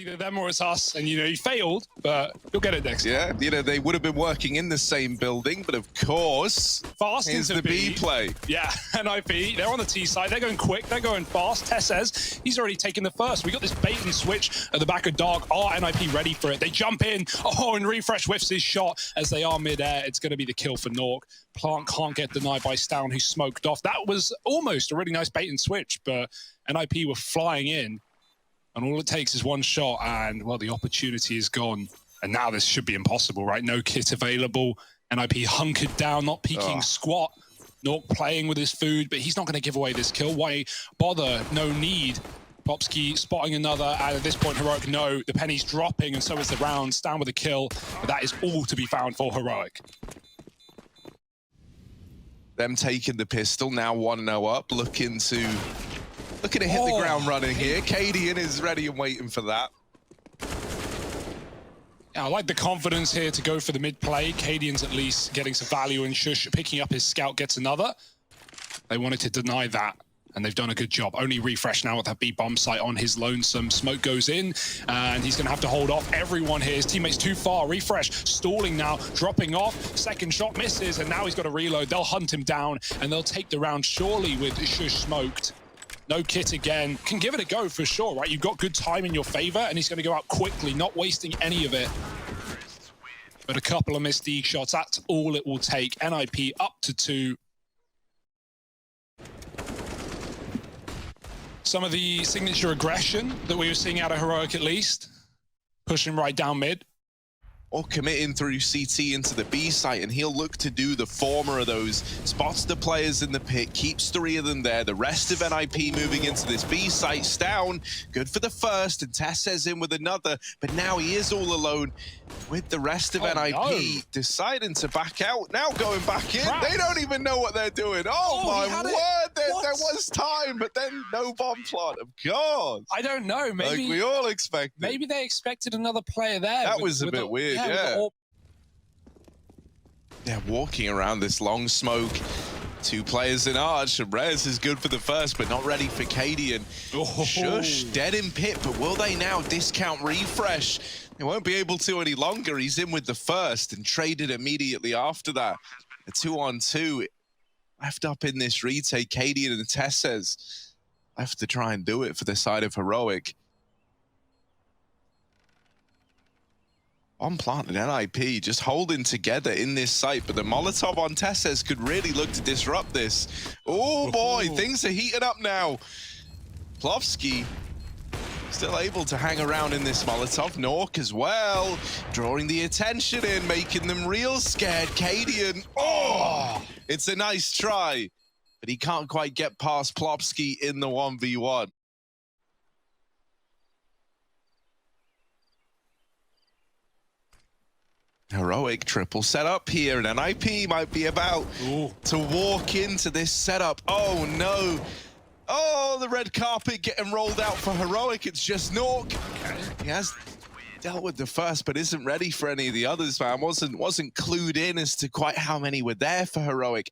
either them or it's us, and you failed, but you'll get it next time. Yeah, they would have been working in the same building, but of course, fast here's into the B play. Yeah, NIP, they're on the T side, they're going quick, they're going fast. Tessez, he's already taken the first. We got this bait and switch at the back of Dark. Are NIP ready for it? They jump in. Oh, and Refresh whiffs his shot as they are mid-air. It's going to be the kill for Nork. Plant can't get denied by Stown, who smoked off. That was almost a really nice bait and switch, but NIP were flying in. And all it takes is one shot, and, well, the opportunity is gone. And now this should be impossible, right? No kit available. NIP hunkered down, not peeking squat. Nork playing with his food, but he's not going to give away this kill. Why bother? No need. Popsky spotting another, and at this point, Heroic, no. The penny's dropping, and so is the round. Down with a kill, but that is all to be found for Heroic. Them taking the pistol, now 1-0 up, looking to hit the ground running here. Cadian is ready and waiting for that. Yeah, I like the confidence here to go for the mid play. Cadian's at least getting some value, and Shush picking up his scout gets another. They wanted to deny that, and they've done a good job. Only Refresh now with that B bomb site on his lonesome. Smoke goes in, and he's going to have to hold off everyone here. His teammate's too far. Refresh stalling now, dropping off. Second shot misses, and now he's got to reload. They'll hunt him down, and they'll take the round surely with Shush smoked. No kit again. Can give it a go for sure, right? You've got good time in your favor, and he's going to go out quickly, not wasting any of it. But a couple of missed D shots, that's all it will take. NIP up to 2. Some of the signature aggression that we were seeing out of Heroic, at least. Pushing right down mid. Or committing through CT into the B site, and he'll look to do the former of those. Spots the players in the pit, keeps 3 of them there. The rest of NIP moving into this B site. Stown, good for the first, and Tessez in with another, but now he is all alone with the rest of NIP deciding to back out. Now going back in, they don't even know what they're doing. Oh my word, there was time, but then no bomb plot, of course. I don't know, maybe like we all expected. Maybe they expected another player there. That was a bit weird, yeah. They're walking around this long smoke. 2 players in Arch, and Rez is good for the first, but not ready for Cadian. Shush, dead in pit, but will they now discount Refresh? They won't be able to any longer. He's in with the first and traded immediately after that. A 2-on-2 left up in this retake. Cadian and Tessez left to try and do it for the side of Heroic. On plant and NIP just holding together in this site, but the Molotov on Tessez could really look to disrupt this. Oh boy, things are heating up now. Plovsky still able to hang around in this Molotov. Nork as well, drawing the attention in, making them real scared. Cadian, it's a nice try, but he can't quite get past Plovsky in the 1v1. Heroic triple setup here, and NIP might be about to walk into this setup. Oh no. Oh, the red carpet getting rolled out for Heroic. It's just Nork. He has dealt with the first, but isn't ready for any of the others, man. Wasn't clued in as to quite how many were there for Heroic.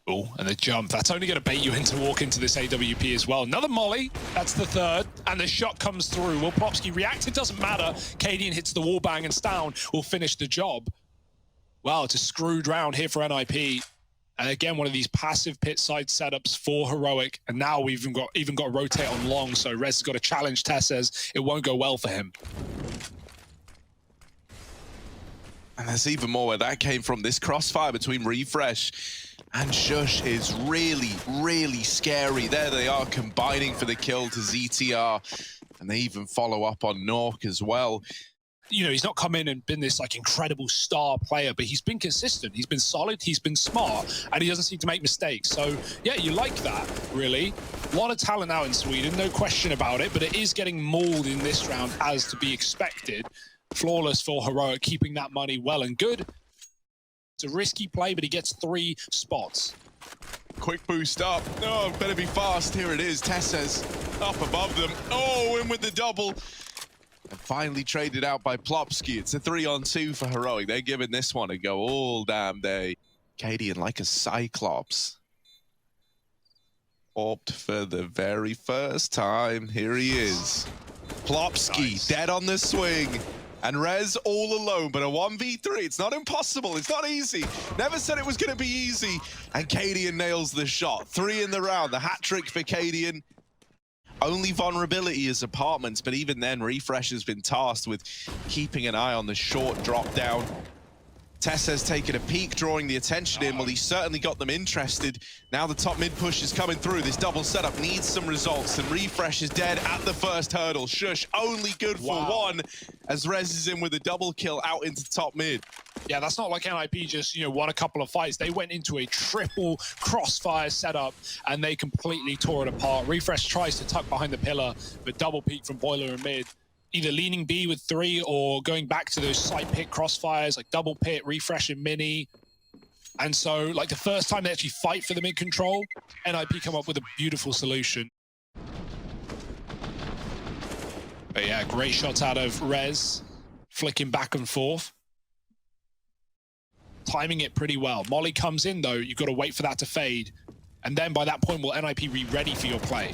Oh, and the jump. That's only going to bait you in to walk into this AWP as well. Another molly. That's the third. And the shot comes through. Will Popsky react? It doesn't matter. Cadian hits the wall bang, and Stown will finish the job. Wow, it's a screwed round here for NIP. And again, one of these passive pit side setups for Heroic. And now we've even got to rotate on long, so Rez has got to challenge Tessez. It won't go well for him. And there's even more where that came from. This crossfire between Refresh and Shush is really, really scary. There they are combining for the kill to ZTR. And they even follow up on Nork as well. You know, he's not come in and been this like incredible star player, but he's been consistent. He's been solid, he's been smart, and he doesn't seem to make mistakes. So yeah, you like that, really. A lot of talent out in Sweden, no question about it, but it is getting mauled in this round as to be expected. Flawless for Heroic, keeping that money well and good. It's a risky play, but he gets 3 spots. Quick boost up. Oh, better be fast. Here it is. Tessez up above them. Oh, in with the double. And finally traded out by Plopsky. It's a 3-on-2 for Heroic. They're giving this one a go all damn day. Cadian like a cyclops. Opt for the very first time. Here he is. Plopsky, nice. Dead on the swing. And Rez all alone, but a 1v3. It's not impossible. It's not easy. Never said it was going to be easy. And Cadian nails the shot. 3 in the round. The hat trick for Cadian. Only vulnerability is apartments, but even then, Refresh has been tasked with keeping an eye on the short drop down. Tess has taken a peek, drawing the attention in. Well, he's certainly got them interested. Now the top mid push is coming through. This double setup needs some results, and Refresh is dead at the first hurdle. Shush, only good for one, as Rez is in with a double kill out into top mid. Yeah, that's not like NIP just, won a couple of fights. They went into a triple crossfire setup, and they completely tore it apart. Refresh tries to tuck behind the pillar, but double peek from Boiler and mid. Either leaning B with 3 or going back to those side pick crossfires, like double pit, Refresh and mini. And so, like, the first time they actually fight for the mid control, NIP come up with a beautiful solution. But yeah, great shots out of Rez, flicking back and forth. Timing it pretty well. Molly comes in, though. You've got to wait for that to fade. And then by that point, will NIP be ready for your play?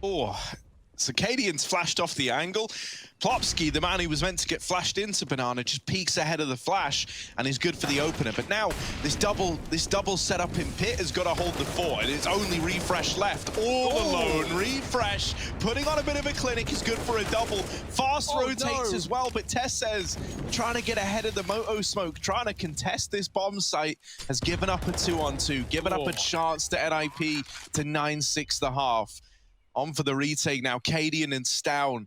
Oh. So Cadian's flashed off the angle. Plopsky, the man who was meant to get flashed into Banana, just peeks ahead of the flash and is good for the opener. But now this double setup in pit has got to hold the fort, and it's only Refresh left. All alone. Refresh putting on a bit of a clinic is good for a double. Fast rotates as well, but Tess says trying to get ahead of the Moto smoke, trying to contest this bomb site, has given up a 2-on-2, given up a chance to NIP to 9-6 the half. On for the retake now. Cadian and Stown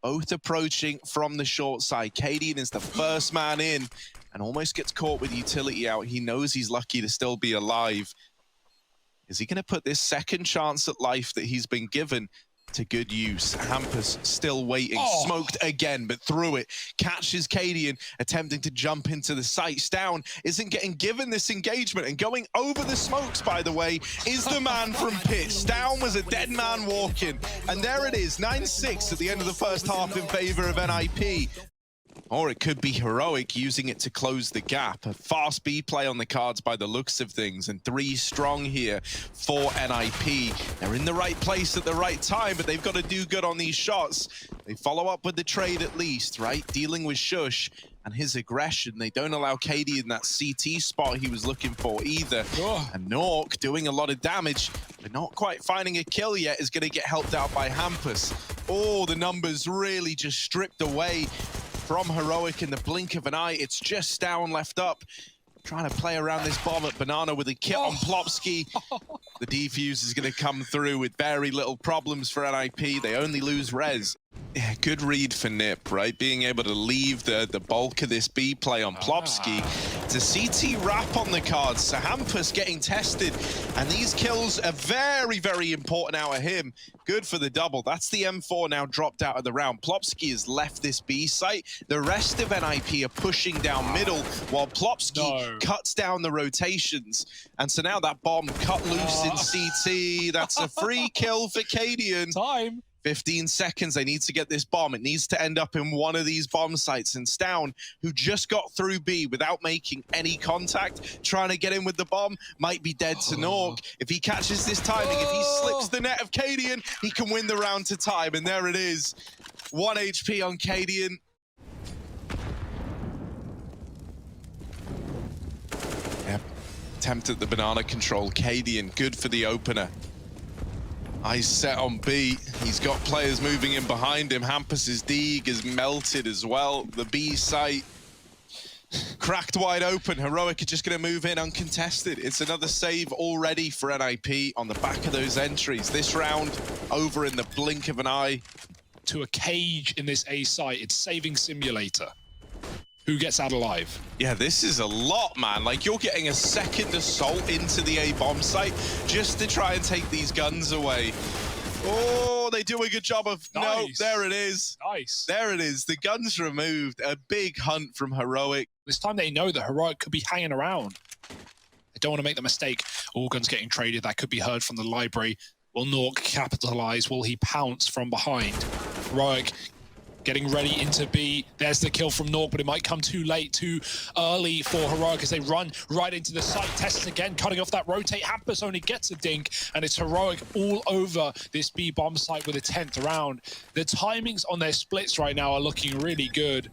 both approaching from the short side. Cadian is the first man in and almost gets caught with utility out. He knows he's lucky to still be alive. Is he going to put this second chance at life that he's been given to good use? Hampus still waiting. Smoked again, but through it. Catches Cadian, attempting to jump into the site. Stown isn't getting given this engagement, and going over the smokes, by the way, is the man from pit. Stown was a dead man walking, and there it is, 9-6 at the end of the first half in favor of NIP. Or it could be Heroic using it to close the gap. A fast B play on the cards by the looks of things, and 3 strong here for NIP. They're in the right place at the right time, but they've got to do good on these shots. They follow up with the trade at least, right? Dealing with Shush and his aggression. They don't allow KD in that CT spot he was looking for either. And Nork doing a lot of damage, but not quite finding a kill yet, is going to get helped out by Hampus. Oh, the numbers really just stripped away from Heroic in the blink of an eye. It's just Stown left up, trying to play around this bomb at Banana with a kit on Plopsky. The defuse is going to come through with very little problems for NIP. They only lose Rez. Yeah, good read for Nip, right? Being able to leave the bulk of this B play on Plopsky to CT wrap on the cards. So Hampus getting tested, and these kills are very, very important out of him. Good for the double. That's the M4 now dropped out of the round. Plopsky has left this B site. The rest of NIP are pushing down middle, while Plopsky cuts down the rotations. And so now that bomb cut loose in CT. That's a free kill for Cadian. 15 seconds, they need to get this bomb. It needs to end up in one of these bomb sites. And Stown, who just got through B without making any contact, trying to get in with the bomb, might be dead to Nork. If he catches this timing, if he slips the net of Cadian, he can win the round to time. And there it is. 1 HP on Cadian. Yep. Attempt at the banana control. Cadian, good for the opener. Eyes set on B. He's got players moving in behind him. Hampus's Deeg is melted as well. The B site cracked wide open. Heroic are just going to move in uncontested. It's another save already for NIP on the back of those entries. This round over in the blink of an eye. To a cage in this A site. It's saving simulator. Who gets out alive? Yeah, this is a lot, man. Like, you're getting a second assault into the A bomb site just to try and take these guns away. Oh, they do a good job of... Nice. No, there it is. Nice. There it is. The gun's removed. A big hunt from Heroic. This time they know that Heroic could be hanging around. They don't want to make the mistake. All guns getting traded. That could be heard from the library. Will Nork capitalize? Will he pounce from behind? Heroic getting ready into B. There's the kill from Nork, but it might come too late, too early for Heroic as they run right into the site. Tests again, cutting off that rotate. Hampus only gets a dink, and it's Heroic all over this B bomb site with a 10th round. The timings on their splits right now are looking really good.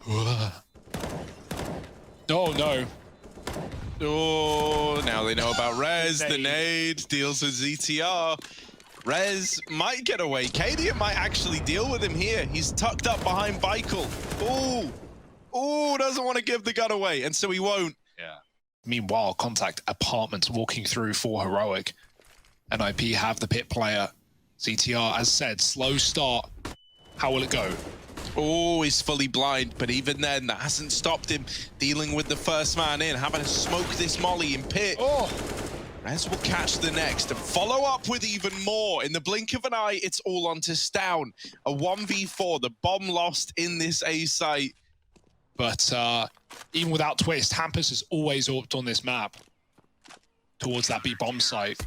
Oh no. Oh, now they know about Rez. The nade deals with ZTR. Rez might get away. Cadian might actually deal with him here. He's tucked up behind Baikel. Oh, oh, doesn't want to give the gun away, and so he won't. Yeah. Meanwhile, Contact Apartments walking through for Heroic. NIP have the pit player. ZTR, as said, slow start. How will it go? Oh, he's fully blind, but even then, that hasn't stopped him dealing with the first man in, having to smoke this molly in pit. Oh. Rez will catch the next and follow up with even more. In the blink of an eye, it's all on to Stown. A 1v4, the bomb lost in this A site. But even without Twist, Hampus has always AWPed on this map towards that B bomb site.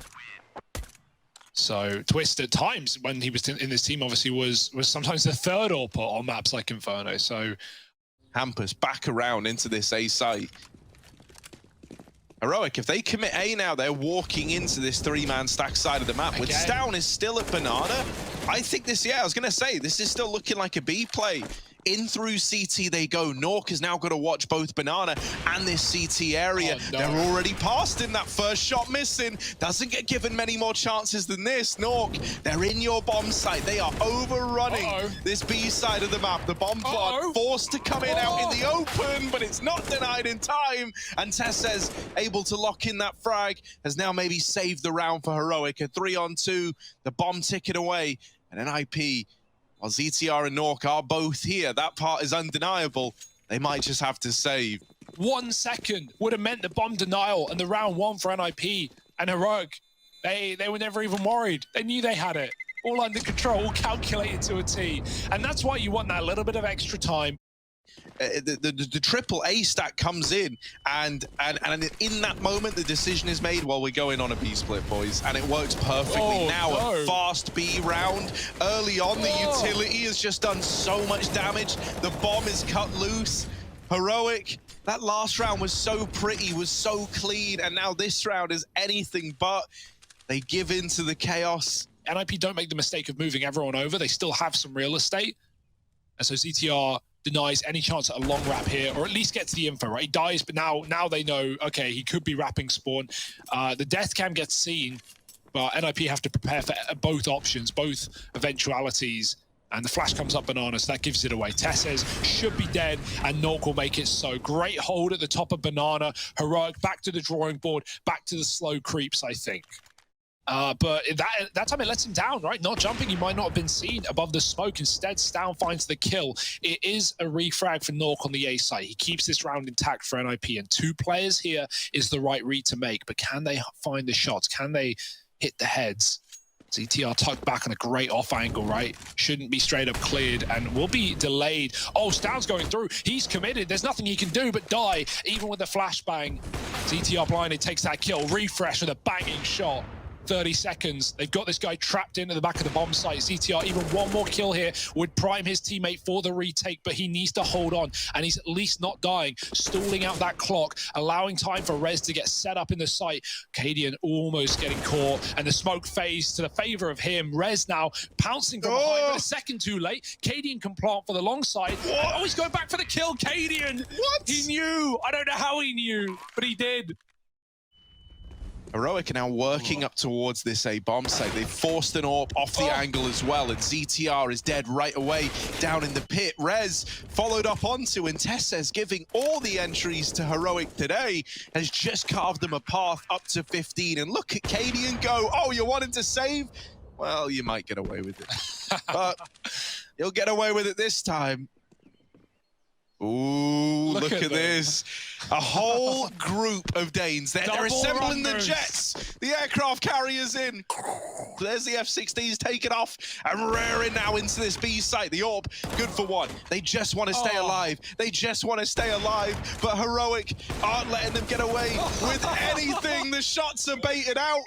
So Twist at times when he was in this team obviously was sometimes the third AWPer on maps like Inferno. So Hampus back around into this A site. Heroic, if they commit A now, they're walking into this three-man stack side of the map. With Stown is still at Banana. I think this, I was going to say, this is still looking like a B play. In through CT they go. Nork has now got to watch both Banana and this CT area. Oh, no. They're already past him. That first shot missing. Doesn't get given many more chances than this. Nork, they're in your bomb site. They are overrunning this B side of the map. The bomb bot forced to come in out in the open, but it's not denied in time. And Tessez, able to lock in that frag, has now maybe saved the round for Heroic. A 3-on-2, the bomb ticking away. And NIP, while ZTR and Nork are both here, that part is undeniable. They might just have to save. 1 second would have meant the bomb denial and the round one for NIP. And Heroic, they were never even worried. They knew they had it. All under control, all calculated to a T. And that's why you want that little bit of extra time. The triple A stack comes in, and in that moment the decision is made, well, we're going on a B split, boys, and it works perfectly. A fast B round early on. The utility has just done so much damage. The bomb is cut loose. Heroic, that last round was so pretty, was so clean, and now this round is anything but. They give in to the chaos. NIP don't make the mistake of moving everyone over. They still have some real estate, and so ZTR denies any chance at a long wrap here, or at least gets the info, right? He dies, but now they know, okay, he could be wrapping spawn. The death cam gets seen, but NIP have to prepare for both options, both eventualities, and the flash comes up Banana, so that gives it away. Tessez should be dead, and Nork will make it so. Great hold at the top of Banana. Heroic back to the drawing board, back to the slow creeps, I think. But that time it lets him down, right? Not jumping, he might not have been seen above the smoke. Instead, Stown finds the kill. It is a refrag for Nork on the A side. He keeps this round intact for NIP, and 2 players here is the right read to make. But can they find the shots? Can they hit the heads? ZTR tucked back on a great off angle, right? Shouldn't be straight up cleared and will be delayed. Oh, Stown's going through. He's committed. There's nothing he can do but die, even with the flashbang. ZTR blinded, takes that kill. Refresh with a banging shot. 30 seconds. They've got this guy trapped into the back of the bomb site. ZTR, even one more kill here would prime his teammate for the retake, but he needs to hold on, and he's at least not dying. Stalling out that clock, allowing time for Rez to get set up in the site. Cadian almost getting caught, and the smoke phase to the favor of him. Rez now pouncing from behind, but a second too late. Cadian can plant for the long side. Oh, he's going back for the kill. Cadian! What? He knew! I don't know how he knew, but he did. Heroic are now working up towards this A bomb site. They've forced an AWP off the angle as well, and ZTR is dead right away down in the pit. Rez followed up onto, and Tessez, giving all the entries to Heroic today, has just carved them a path up to 15. And look at Cadian go. Oh, you wanted to save? Well, you might get away with it. But you'll get away with it this time. Ooh, look at this. A whole group of Danes. They're assembling the jets. The aircraft carriers in. There's the F-16s taking off and rearing now into this B site. The AWP, good for one. They just want to stay alive. They just want to stay alive. But Heroic aren't letting them get away with anything. The shots are baited out.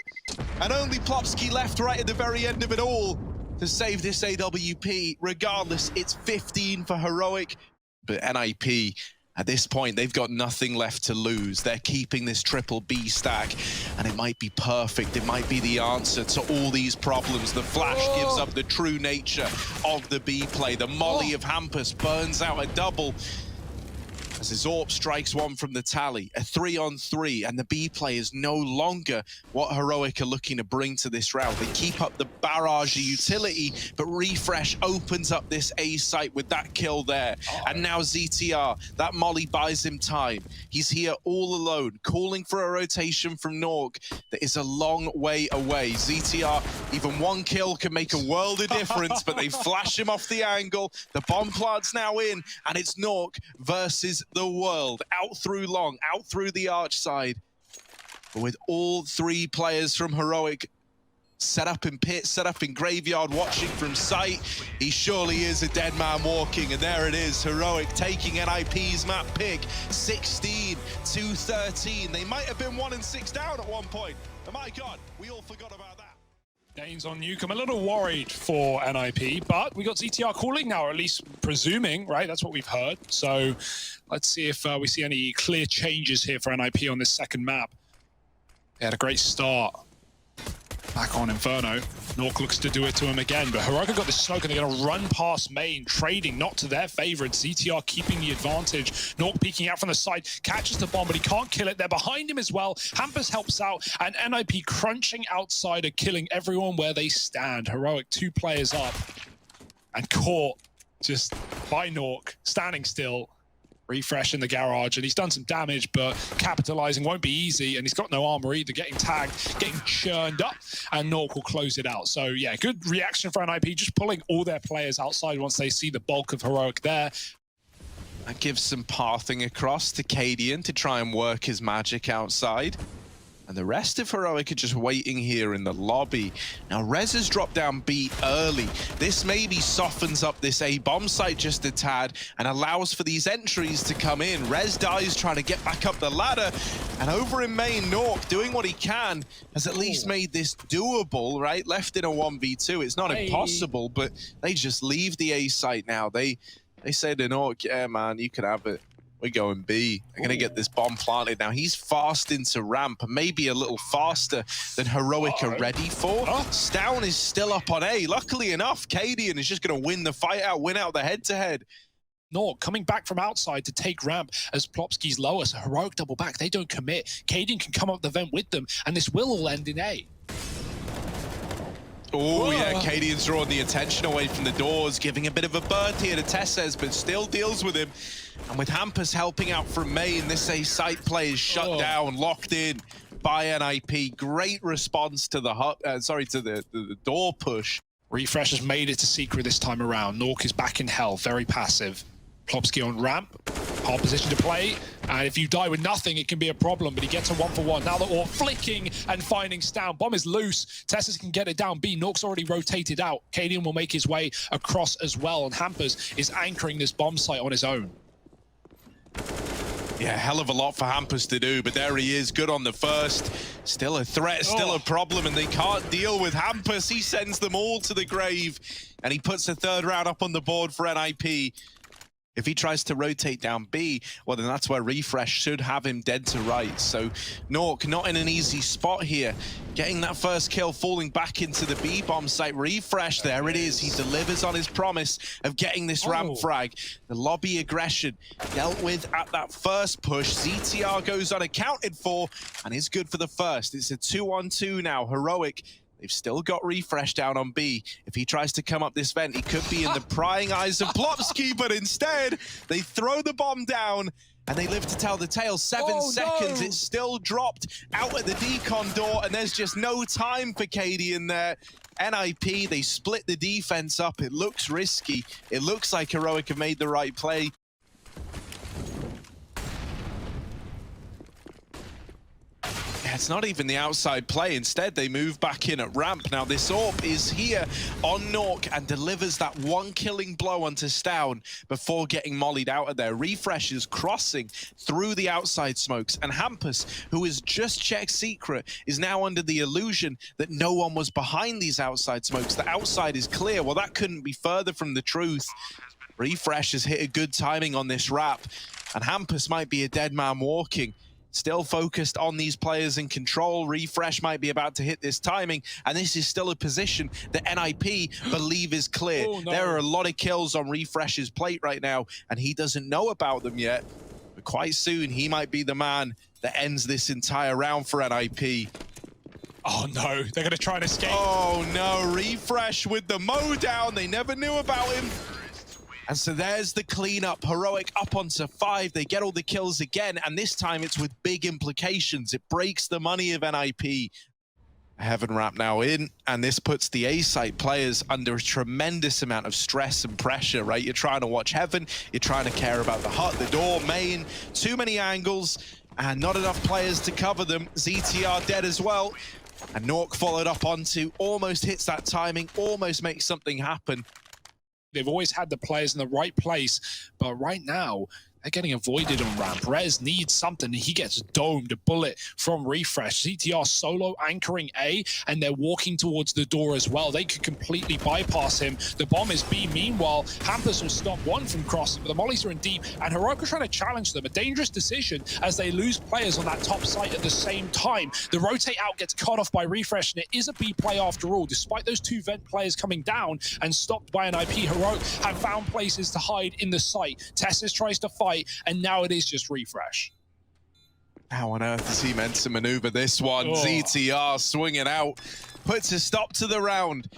And only Plopsky left right at the very end of it all to save this AWP. Regardless, it's 15 for Heroic. But NIP, at this point, they've got nothing left to lose. They're keeping this triple B stack, and it might be perfect. It might be the answer to all these problems. The flash gives up the true nature of the B play. The molly of Hampus burns out a double as his AWP strikes one from the tally. A 3-on-3, and the B play is no longer what Heroic are looking to bring to this round. They keep up the barrage of utility, but Refresh opens up this A site with that kill there. And now ZTR, that molly buys him time. He's here all alone, calling for a rotation from Nork that is a long way away. ZTR, even one kill can make a world of difference, but they flash him off the angle. The bomb plant's now in, and it's Nork versus the world. Out through long, out through the arch side. But with all three players from Heroic set up in pit, set up in graveyard, watching from sight, he surely is a dead man walking. And there it is, Heroic taking NIP's map pick, 16-13. They might have been 1-6 down at one point. And my God, we all forgot about that. Gains on Nuke. I'm a little worried for NIP, but we got ZTR calling now, or at least presuming, right? That's what we've heard. So let's see if we see any clear changes here for NIP on this second map. They had a great start. Back on Inferno. Nork looks to do it to him again, but Heroic got this smoke and they're going to run past main, trading not to their favorite. ZTR keeping the advantage. Nork peeking out from the side, catches the bomb, but he can't kill it. They're behind him as well. Hampus helps out, and NIP crunching outside are killing everyone where they stand. Heroic 2 players up and caught just by Nork, standing still. Refresh in the garage, and he's done some damage, but capitalizing won't be easy, and he's got no armor either. Getting tagged, getting churned up, and Nork will close it out. So yeah, good reaction for NIP, just pulling all their players outside once they see the bulk of Heroic there. That gives some pathing across to Cadian to try and work his magic outside. And the rest of Heroic are just waiting here in the lobby. Now, Rez has dropped down B early. This maybe softens up this A bomb site just a tad and allows for these entries to come in. Rez dies trying to get back up the ladder. And over in main, Nork, doing what he can, has at least made this doable, right? Left in a 1v2. It's not impossible, but they just leave the A site now. They say to Nork, yeah, man, you could have it. We're going B. They're going to get this bomb planted. Now, he's fast into ramp, maybe a little faster than Heroic are ready for. Stown is still up on A. Luckily enough, Cadian is just going to win the fight out, win out the head-to-head. Nork coming back from outside to take ramp as Plopsky's lower, so Heroic double back. They don't commit. Cadian can come up the vent with them, and this will all end in A. Oh, yeah, Cadian's drawing the attention away from the doors, giving a bit of a bird here to Tesses, but still deals with him. And with Hampus helping out from main, this A site play is shut down, locked in by NIP. Great response to the the door push. Refresh has made it to Secret this time around. Nork is back in hell, very passive. Plopsky on ramp, hard position to play, and if you die with nothing, it can be a problem, but he gets a 1-for-1. Now they're all flicking and finding Stown. Bomb is loose. Tessus can get it down B. Nork's already rotated out. Cadian will make his way across as well, and Hampus is anchoring this bomb site on his own. Yeah, hell of a lot for Hampus to do, but there he is, good on the first. Still a threat, still a problem, and they can't deal with Hampus. He sends them all to the grave, and he puts the third round up on the board for NIP. If he tries to rotate down B, well, then that's where Refresh should have him dead to rights. So Nork not in an easy spot here. Getting that first kill, falling back into the B bomb site. Refresh, there it is. He delivers on his promise of getting this ramp frag. The lobby aggression dealt with at that first push. ZTR goes unaccounted for and is good for the first. It's a 2-on-2 now. Heroic, they've still got Refresh down on B. If he tries to come up this vent, he could be in the prying eyes of Plopsky, but instead, they throw the bomb down, and they live to tell the tale. 7 seconds, it's still dropped out at the decon door, and there's just no time for Cadian there. NIP, they split the defense up. It looks risky. It looks like Heroic have made the right play. Yeah, it's not even the outside play. Instead, they move back in at ramp. Now, this AWP is here on Nork and delivers that one killing blow onto Stown before getting mollied out of there. Refresh is crossing through the outside smokes, and Hampus, who has just checked secret, is now under the illusion that no one was behind these outside smokes. The outside is clear. Well, that couldn't be further from the truth. Refresh has hit a good timing on this wrap, and Hampus might be a dead man walking. Still focused on these players in control. Refresh might be about to hit this timing, and this is still a position that NIP believe is clear. Oh, no. There are a lot of kills on Refresh's plate right now, and he doesn't know about them yet. But quite soon, he might be the man that ends this entire round for NIP. Oh no, they're gonna try and escape. Oh no, Refresh with the mow down. They never knew about him. And so there's the cleanup. Heroic up onto 5. They get all the kills again, and this time it's with big implications. It breaks the money of NIP. Heaven wrap now in, and this puts the A-site players under a tremendous amount of stress and pressure, right? You're trying to watch Heaven, you're trying to care about the hut, the door, main, too many angles, and not enough players to cover them. ZTR dead as well. And Nork followed up onto, almost hits that timing, almost makes something happen. They've always had the players in the right place, but right now, they're getting avoided on ramp. Rez needs something. He gets domed. A bullet from Refresh. ZTR solo anchoring A, and they're walking towards the door as well. They could completely bypass him. The bomb is B. Meanwhile, Hampus will stop one from crossing, but the mollies are in deep, and Heroic are trying to challenge them. A dangerous decision as they lose players on that top site at the same time. The rotate out gets cut off by Refresh, and it is a B play after all. Despite those two vent players coming down and stopped by an IP, Heroic have found places to hide in the site. Tessis tries to fight, and now it is just Refresh. How on earth is he meant to maneuver this one? Oh. ZTR swinging out, puts a stop to the round.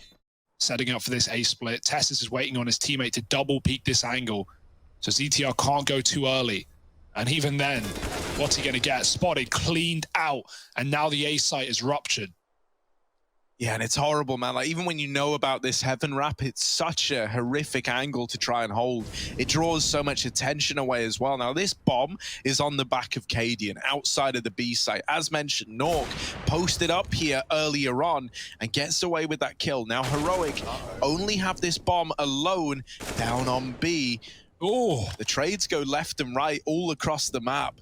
Setting up for this A split. Tessis is waiting on his teammate to double peek this angle, so ZTR can't go too early. And even then, what's he going to get? Spotted, cleaned out, and now the A site is ruptured. Yeah, and it's horrible, man. Like, even when you know about this Heaven wrap, it's such a horrific angle to try and hold. It draws so much attention away as well. Now, this bomb is on the back of Cadian, outside of the B site. As mentioned, Nork posted up here earlier on and gets away with that kill. Now, Heroic only have this bomb alone down on B. Oh, the trades go left and right all across the map.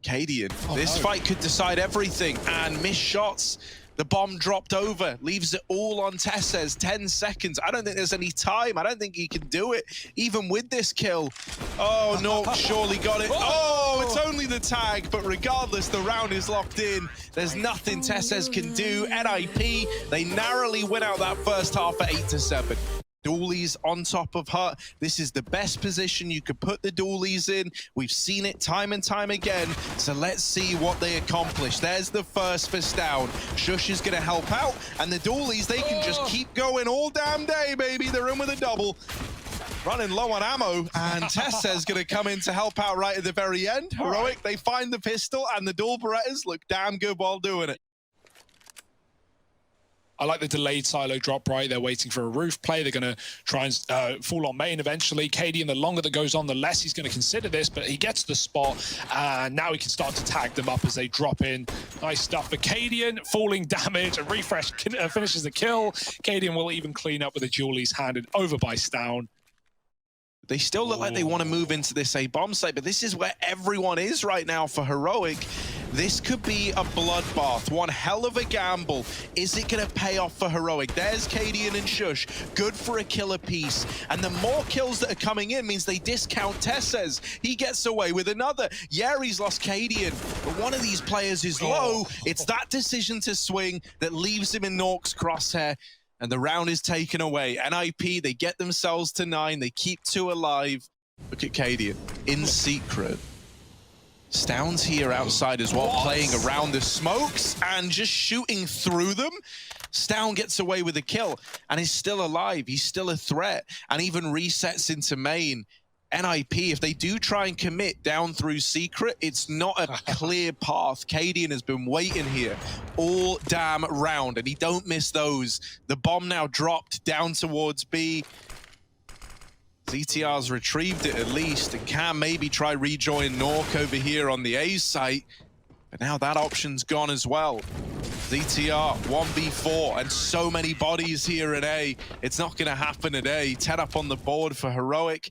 Cadian, this fight could decide everything, and missed shots. The bomb dropped over, leaves it all on Tesses. 10 seconds. I don't think there's any time. I don't think he can do it, even with this kill. Oh, Nork surely got it. Oh, it's only the tag, but regardless, the round is locked in. There's nothing Tesses can do. NIP, they narrowly win out that first half at 8-7. Dualies on top of Hut. This is the best position you could put the dualies in. We've seen it time and time again. So let's see what they accomplish. There's the first for Stown. Shush is going to help out. And the dualies, they can just keep going all damn day, baby. They're in with a double. Running low on ammo. And Tessa's going to come in to help out right at the very end. Heroic, they find the pistol. And the dual Berettas look damn good while doing it. I like the delayed silo drop, right? They're waiting for a roof play. They're going to try and fall on main eventually. Cadian, the longer that goes on, the less he's going to consider this, but he gets the spot, and now he can start to tag them up as they drop in. Nice stuff for Cadian. Falling damage, and Refresh finishes the kill. Cadian will even clean up with the dualies handed over by Stown. They still look like they want to move into this A-bomb site, but this is where everyone is right now for Heroic. This could be a bloodbath, one hell of a gamble. Is it going to pay off for Heroic? There's Cadian and Shush, good for a kill apiece. And the more kills that are coming in means they discount Tesses. He gets away with another. Yeah, he's lost Cadian, but one of these players is low. It's that decision to swing that leaves him in Nork's crosshair. And the round is taken away. NIP, they get themselves to 9. They keep 2 alive. Look at Cadian in secret. Stown's here outside as well, playing around the smokes and just shooting through them. Stown gets away with a kill and is still alive. He's still a threat and even resets into main. NIP, if they do try and commit down through secret, it's not a clear path. Cadian has been waiting here all damn round, and he don't miss those. The bomb now dropped down towards B. ZTR's retrieved it at least, and can maybe try rejoin Nork over here on the A site. But now that option's gone as well. ZTR 1v4 and so many bodies here in A. It's not going to happen today. 10 up on the board for Heroic.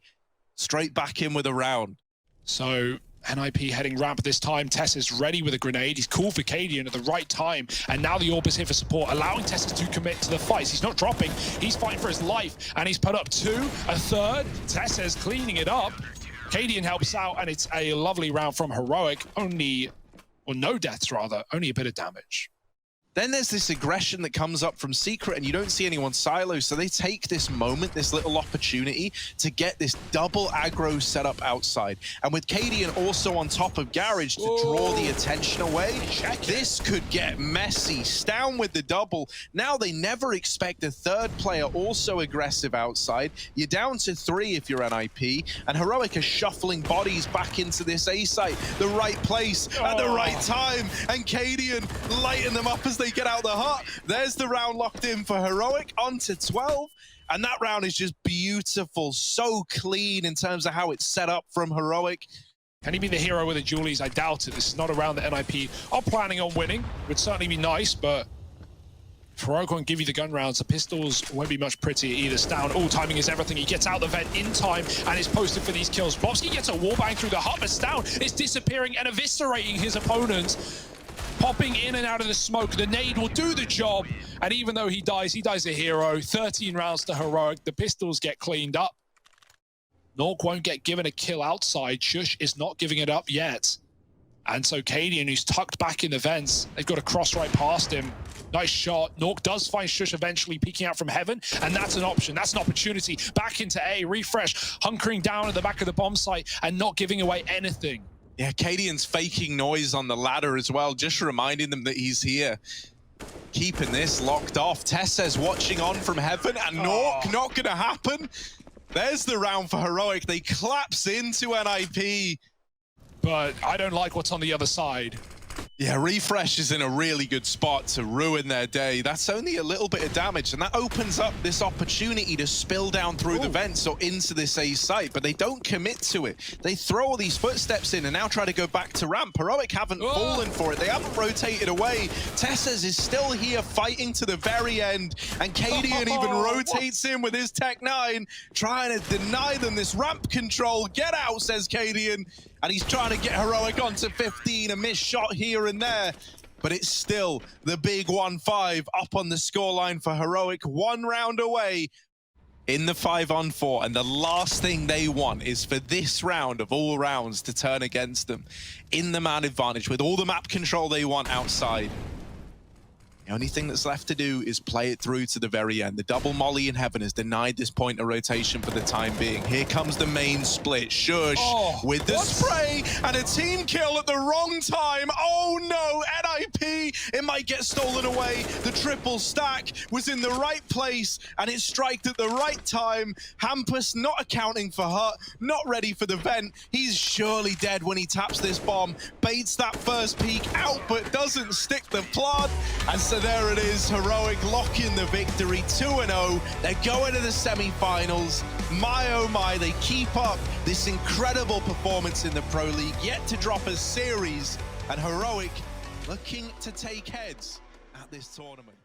Straight back in with a round. So NIP heading ramp this time. Tess is ready with a grenade. He's called for Cadian at the right time. And now the Orb is here for support, allowing Tess to commit to the fights. He's not dropping. He's fighting for his life. And he's put up 2, a third. Tess is cleaning it up. Cadian helps out, and it's a lovely round from Heroic. Only, or no deaths rather, only a bit of damage. Then there's this aggression that comes up from Secret, and you don't see anyone silo, so they take this moment, this little opportunity to get this double aggro set up outside. And with Cadian also on top of Garage to draw the attention away, this could get messy. Down with the double. Now they never expect a third player also aggressive outside. You're down to 3 if you're NIP, and Heroic are shuffling bodies back into this A site. The right place at the right time, and Cadian lighting them up as they get out the hut. There's the round locked in for Heroic, on to 12. And that round is just beautiful, so clean in terms of how it's set up from Heroic. Can he be the hero with the Julies? I doubt it. This is not a round that NIP are planning on winning. It would certainly be nice, but if Heroic won't give you the gun rounds, the pistols won't be much prettier either. Down, all timing is everything. He gets out the vent in time and is posted for these kills. Bobsky gets a wallbang through the hut, but Down is disappearing and eviscerating his opponents. Popping in and out of the smoke. The nade will do the job. And even though he dies a hero. 13 rounds to Heroic. The pistols get cleaned up. Nork won't get given a kill outside. Shush is not giving it up yet. And so Cadian, who's tucked back in the vents, they've got a cross right past him. Nice shot. Nork does find Shush eventually peeking out from heaven, and that's an option. That's an opportunity. Back into A, refresh, hunkering down at the back of the bomb site and not giving away anything. Yeah, Cadian's faking noise on the ladder as well, just reminding them that he's here. Keeping this locked off. Tess says watching on from heaven, and Nork, not gonna happen. There's the round for Heroic. They collapse into NIP. But I don't like what's on the other side. Yeah, Refresh is in a really good spot to ruin their day. That's only a little bit of damage, and that opens up this opportunity to spill down through the vents or into this A site, but they don't commit to it. They throw all these footsteps in and now try to go back to ramp. Heroic haven't fallen for it. They haven't rotated away. Tessas is still here fighting to the very end, and Cadian even rotates in with his Tech 9, trying to deny them this ramp control. Get out, says Cadian. And he's trying to get Heroic onto 15, a missed shot here and there. But it's still the big 1-5 up on the scoreline for Heroic, 1 round away in the 5-on-4. And the last thing they want is for this round of all rounds to turn against them in the man advantage with all the map control they want outside. The only thing that's left to do is play it through to the very end. The double molly in heaven has denied this point of rotation for the time being. Here comes the main split. Shush with the spray and a team kill at the wrong time. Oh no, NIP, it might get stolen away. The triple stack was in the right place and it striked at the right time. Hampus not accounting for Hut, not ready for the vent. He's surely dead when he taps this bomb. Baits that first peek out but doesn't stick the plant. And so there it is, Heroic locking the victory, 2-0. They're going to the semi-finals. My oh my, they keep up this incredible performance in the Pro League, yet to drop a series, and Heroic looking to take heads at this tournament.